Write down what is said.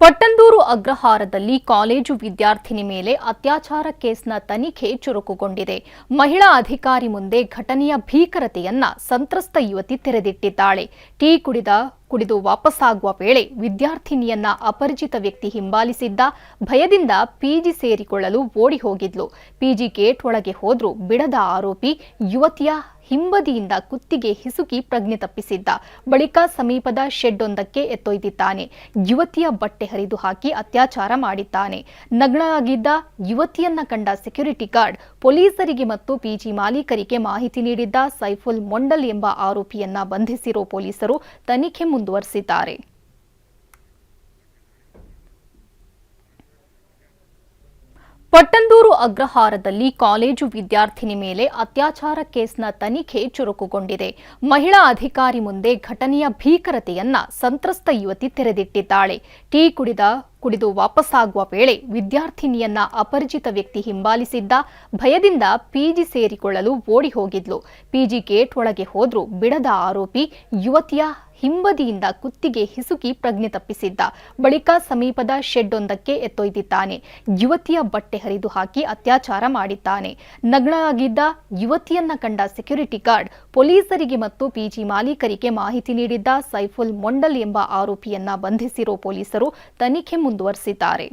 ಪಟ್ಟಂದೂರು ಅಗ್ರಹಾರದಲ್ಲಿ college ವಿದ್ಯಾರ್ಥಿನಿ ಮೇಲೆ ಅತ್ಯಾಚಾರ ಕೇಸ್ನ ತನಿಖೆ ಚುರುಕುಗೊಂಡಿದೆ. ಮಹಿಳಾ ಅಧಿಕಾರಿ ಮುಂದೆ ಘಟನೆಯ ಭೀಕರತೆಯನ್ನ ಸಂತ್ರಸ್ತ ಯುವತಿ ತೆರೆದಿಟ್ಟಿದ್ದಾಳೆ. ಟೀ ಕುಡಿದು ವಾಪಸ್ಸಾಗುವ ವೇಳೆ ವಿದ್ಯಾರ್ಥಿನಿಯನ್ನ ಅಪರಿಚಿತ ವ್ಯಕ್ತಿ ಹಿಂಬಾಲಿಸಿದ್ದ. ಭಯದಿಂದ ಪಿಜಿ ಸೇರಿಕೊಳ್ಳಲು ಓಡಿ ಹೋಗಿದ್ಲು. ಪಿಜಿ ಗೇಟ್ ಒಳಗೆ ಹೋದ್ರೂ ಬಿಡದ ಆರೋಪಿ ಯುವತಿಯ ಹಿಂಬದಿಯಿಂದ ಕುತ್ತಿಗೆ ಹಿಸುಕಿ ಪ್ರಜ್ಞೆ ತಪ್ಪಿಸಿದ್ದ. ಬಳಿಕ ಸಮೀಪದ ಶೆಡ್ ಒಂದಕ್ಕೆ ಎತ್ತೊಯ್ದಿದ್ದಾನೆ. ಯುವತಿಯ ಬಟ್ಟೆ ಹರಿದು ಹಾಕಿ ಅತ್ಯಾಚಾರ ಮಾಡಿದ್ದಾನೆ. ನಗ್ನಳಾಗಿದ್ದ ಯುವತಿಯನ್ನ ಕಂಡ ಸೆಕ್ಯೂರಿಟಿ ಗಾರ್ಡ್ ಪೊಲೀಸರಿಗೆ ಮತ್ತು ಪಿಜಿ ಮಾಲೀಕರಿಗೆ ಮಾಹಿತಿ ನೀಡಿದ್ದ. ಸೈಫುಲ್ ಮೊಂಡಲ್ ಎಂಬ ಆರೋಪಿಯನ್ನ ಬಂಧಿಸಿರೋ ಪೊಲೀಸರು ತನಿಖೆ ಮುಂದುವರೆಸಿದ್ದಾರೆ. ಪಟ್ಟಂದೂರು ಅಗ್ರಹಾರದಲ್ಲಿ ಕಾಲೇಜು ವಿದ್ಯಾರ್ಥಿನಿ ಮೇಲೆ ಅತ್ಯಾಚಾರ ಕೇಸ್ನ ತನಿಖೆ ಚುರುಕುಗೊಂಡಿದೆ. ಮಹಿಳಾ ಅಧಿಕಾರಿ ಮುಂದೆ ಘಟನೆಯ ಭೀಕರತೆಯನ್ನ ಸಂತ್ರಸ್ತ ಯುವತಿ ತೆರೆದಿಟ್ಟಿದ್ದಾಳೆ. ಟೀ ಕುಡಿದು ವಾಪಸ್ಸಾಗುವ ವೇಳೆ ವಿದ್ಯಾರ್ಥಿನಿಯನ್ನ ಅಪರಿಚಿತ ವ್ಯಕ್ತಿ ಹಿಂಬಾಲಿಸಿದ್ದ. ಭಯದಿಂದ ಪಿಜಿ ಸೇರಿಕೊಳ್ಳಲು ಓಡಿ ಹೋಗಿದ್ಲು. ಪಿಜಿ ಗೇಟ್ ಒಳಗೆ ಹೋದ್ರೂ ಬಿಡದ ಆರೋಪಿ ಯುವತಿಯ ಹಿಂಬದಿಯಿಂದ ಕುತ್ತಿಗೆ ಹಿಸುಕಿ ಪ್ರಜ್ಞೆ ತಪ್ಪಿಸಿದ್ದ. ಬಳಿಕ ಸಮೀಪದ ಶೆಡ್ ಒಂದಕ್ಕೆ ಎತ್ತೊಯ್ದಿದ್ದಾನೆ. ಯುವತಿಯ ಬಟ್ಟೆ ಹರಿದು ಹಾಕಿ ಅತ್ಯಾಚಾರ ಮಾಡಿದ್ದಾನೆ. ನಗ್ನಳಾಗಿದ್ದ ಯುವತಿಯನ್ನ ಕಂಡ ಸೆಕ್ಯೂರಿಟಿ ಗಾರ್ಡ್ ಪೊಲೀಸರಿಗೆ ಮತ್ತು ಪಿಜಿ ಮಾಲೀಕರಿಗೆ ಮಾಹಿತಿ ನೀಡಿದ್ದ. ಸೈಫುಲ್ ಮೊಂಡಲ್ ಎಂಬ ಆರೋಪಿಯನ್ನ ಬಂಧಿಸಿರೋ ಪೊಲೀಸರು ತನಿಖೆ ಮುಂದುವರೆಸಿದ್ದಾರೆ.